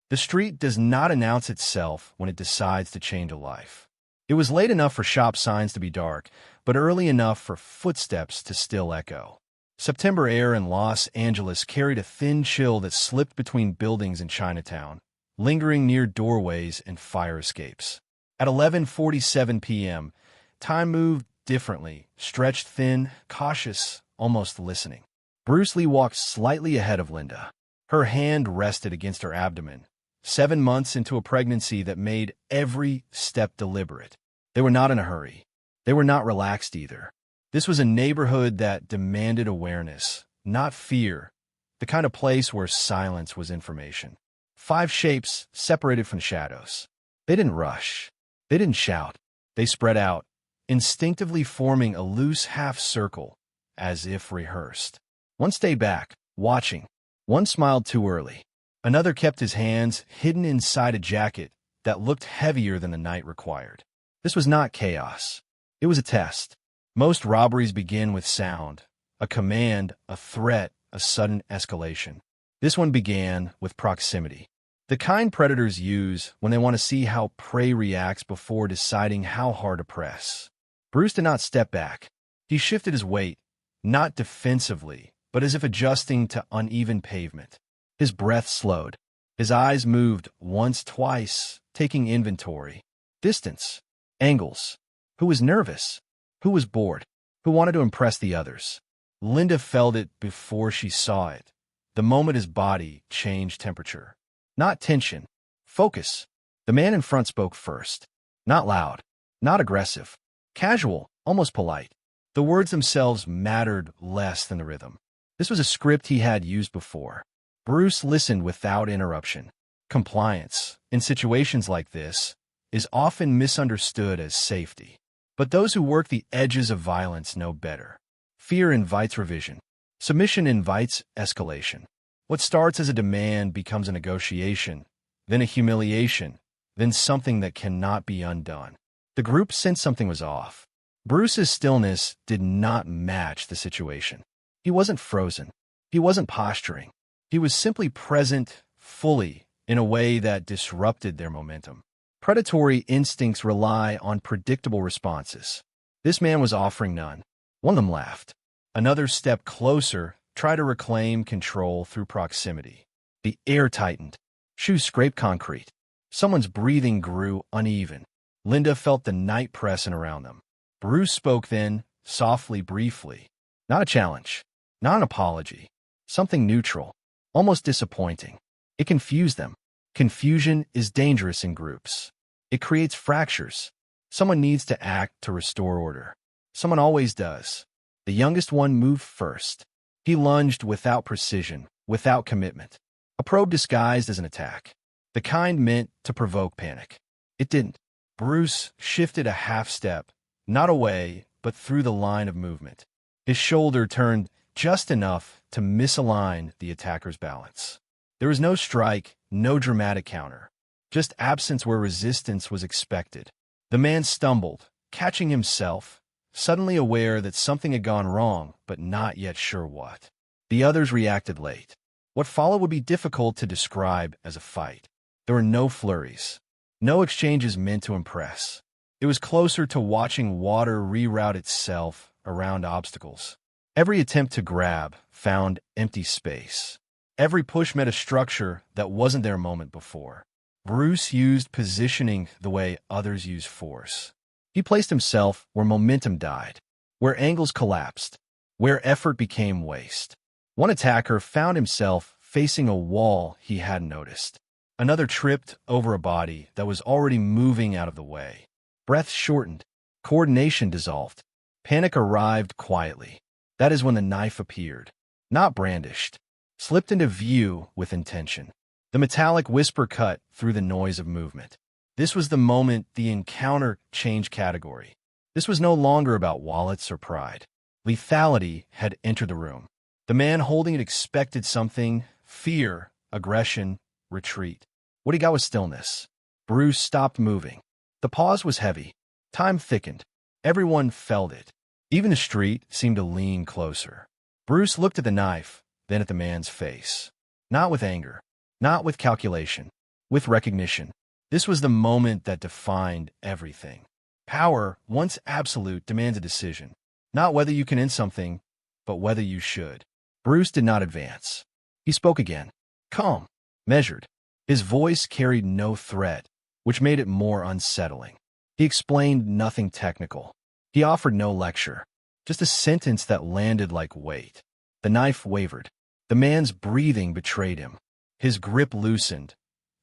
The street does not announce itself when it decides to change a life. It was late enough for shop signs to be dark, but early enough for footsteps to still echo. September air in Los Angeles carried a thin chill that slipped between buildings in Chinatown, lingering near doorways and fire escapes. At 11:47 p.m., time moved differently, stretched thin, cautious, almost listening. Bruce Lee walked slightly ahead of Linda. Her hand rested against her abdomen, 7 months into a pregnancy that made every step deliberate. They were not in a hurry. They were not relaxed either. This was a neighborhood that demanded awareness, not fear, the kind of place where silence was information. 5 shapes separated from shadows. They didn't rush. They didn't shout. They spread out, instinctively forming a loose half-circle, as if rehearsed. One stayed back, watching. One smiled too early. Another kept his hands hidden inside a jacket that looked heavier than the night required. This was not chaos. It was a test. Most robberies begin with sound, a command, a threat, a sudden escalation. This one began with proximity. The kind predators use when they want to see how prey reacts before deciding how hard to press. Bruce did not step back. He shifted his weight, not defensively, but as if adjusting to uneven pavement. His breath slowed. His eyes moved once, twice, taking inventory. Distance. Angles. Who was nervous? Who was bored? Who wanted to impress the others? Linda felt it before she saw it. The moment his body changed temperature. Not tension. Focus. The man in front spoke first. Not loud. Not aggressive. Casual. Almost polite. The words themselves mattered less than the rhythm. This was a script he had used before. Bruce listened without interruption. Compliance, in situations like this, is often misunderstood as safety. But those who work the edges of violence know better. Fear invites revision. Submission invites escalation. What starts as a demand becomes a negotiation, then a humiliation, then something that cannot be undone. The group sensed something was off. Bruce's stillness did not match the situation. He wasn't frozen. He wasn't posturing. He was simply present, fully, in a way that disrupted their momentum. Predatory instincts rely on predictable responses. This man was offering none. One of them laughed. Another stepped closer, tried to reclaim control through proximity. The air tightened. Shoes scraped concrete. Someone's breathing grew uneven. Linda felt the night pressing around them. Bruce spoke then, softly, briefly. Not a challenge. Not an apology. Something neutral. Almost disappointing. It confused them. Confusion is dangerous in groups. It creates fractures. Someone needs to act to restore order. Someone always does. The youngest one moved first. He lunged without precision, without commitment. A probe disguised as an attack. The kind meant to provoke panic. It didn't. Bruce shifted a half step, not away, but through the line of movement. His shoulder turned just enough to misalign the attacker's balance. There was no strike, no dramatic counter. Just absence where resistance was expected. The man stumbled, catching himself, suddenly aware that something had gone wrong, but not yet sure what. The others reacted late. What followed would be difficult to describe as a fight. There were no flurries, no exchanges meant to impress. It was closer to watching water reroute itself around obstacles. Every attempt to grab found empty space. Every push met a structure that wasn't there a moment before. Bruce used positioning the way others use force. He placed himself where momentum died, where angles collapsed, where effort became waste. One attacker found himself facing a wall he hadn't noticed. Another tripped over a body that was already moving out of the way. Breath shortened. Coordination dissolved. Panic arrived quietly. That is when the knife appeared. Not brandished. Slipped into view with intention. The metallic whisper cut through the noise of movement. This was the moment the encounter changed category. This was no longer about wallets or pride. Lethality had entered the room. The man holding it expected something: fear, aggression, retreat. What he got was stillness. Bruce stopped moving. The pause was heavy. Time thickened. Everyone felt it. Even the street seemed to lean closer. Bruce looked at the knife, then at the man's face. Not with anger. Not with calculation. with recognition. This was the moment that defined everything. Power, once absolute, demands a decision. Not whether you can end something, but whether you should. Bruce did not advance. He spoke again. Calm, measured. His voice carried no threat, which made it more unsettling. He explained nothing technical. He offered no lecture, just a sentence that landed like weight. The knife wavered. The man's breathing betrayed him. His grip loosened,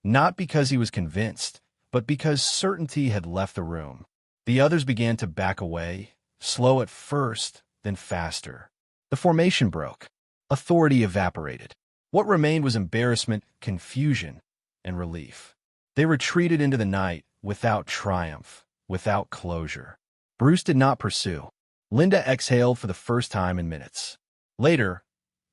not because he was convinced, but because certainty had left the room. The others began to back away, slow at first, then faster. The formation broke. Authority evaporated. What remained was embarrassment, confusion, and relief. They retreated into the night without triumph, without closure. Bruce did not pursue. Linda exhaled for the first time in minutes. Later,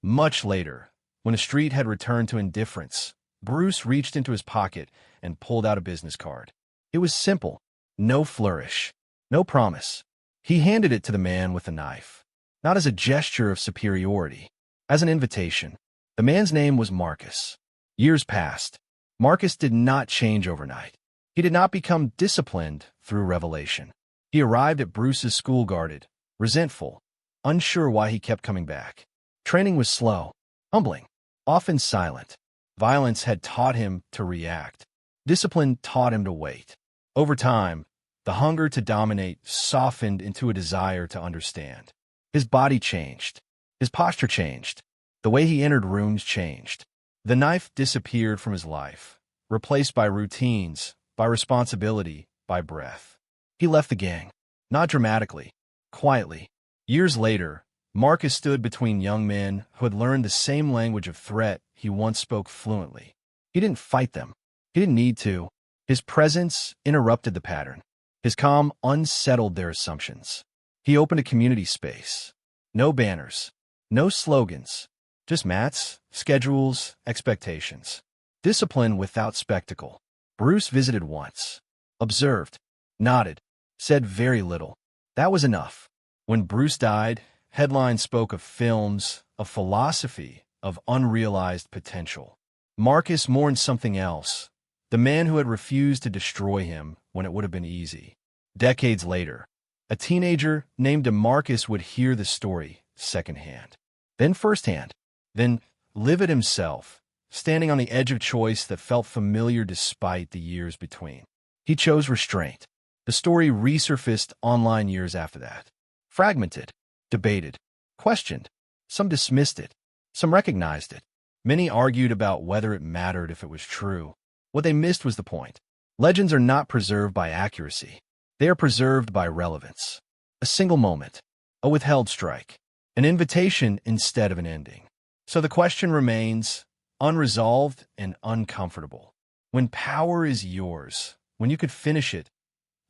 much later, when the street had returned to indifference, Bruce reached into his pocket and pulled out a business card. It was simple, no flourish, no promise. He handed it to the man with the knife, not as a gesture of superiority, as an invitation. The man's name was Marcus. Years passed. Marcus did not change overnight. He did not become disciplined through revelation. He arrived at Bruce's school guarded, resentful, unsure why he kept coming back. Training was slow, humbling, often silent. Violence had taught him to react. Discipline taught him to wait. Over time, the hunger to dominate softened into a desire to understand. His body changed. His posture changed. The way he entered rooms changed. The knife disappeared from his life, replaced by routines, by responsibility, by breath. He left the gang, not dramatically, quietly. Years later, Marcus stood between young men who had learned the same language of threat he once spoke fluently. He didn't fight them. He didn't need to. His presence interrupted the pattern. His calm unsettled their assumptions. He opened a community space. No banners, no slogans, just mats, schedules, expectations. Discipline without spectacle. Bruce visited once, observed, nodded, said very little. That was enough. When Bruce died, headlines spoke of films, of philosophy, of unrealized potential. Marcus mourned something else, the man who had refused to destroy him when it would have been easy. Decades later, a teenager named DeMarcus would hear the story secondhand, then firsthand, then live it himself, standing on the edge of choice that felt familiar despite the years between. He chose restraint. The story resurfaced online years after that. Fragmented, debated, questioned. Some dismissed it. Some recognized it. Many argued about whether it mattered if it was true. What they missed was the point. Legends are not preserved by accuracy. They are preserved by relevance. A single moment, a withheld strike, an invitation instead of an ending. So the question remains, unresolved and uncomfortable. When power is yours, when you could finish it,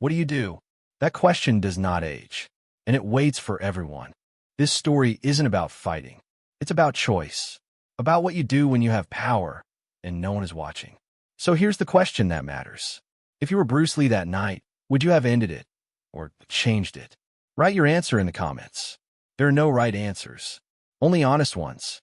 what do you do? That question does not age, and it waits for everyone. This story isn't about fighting. It's about choice, about what you do when you have power and no one is watching. So here's the question that matters. If you were Bruce Lee that night, would you have ended it or changed it? Write your answer in the comments. There are no right answers, only honest ones.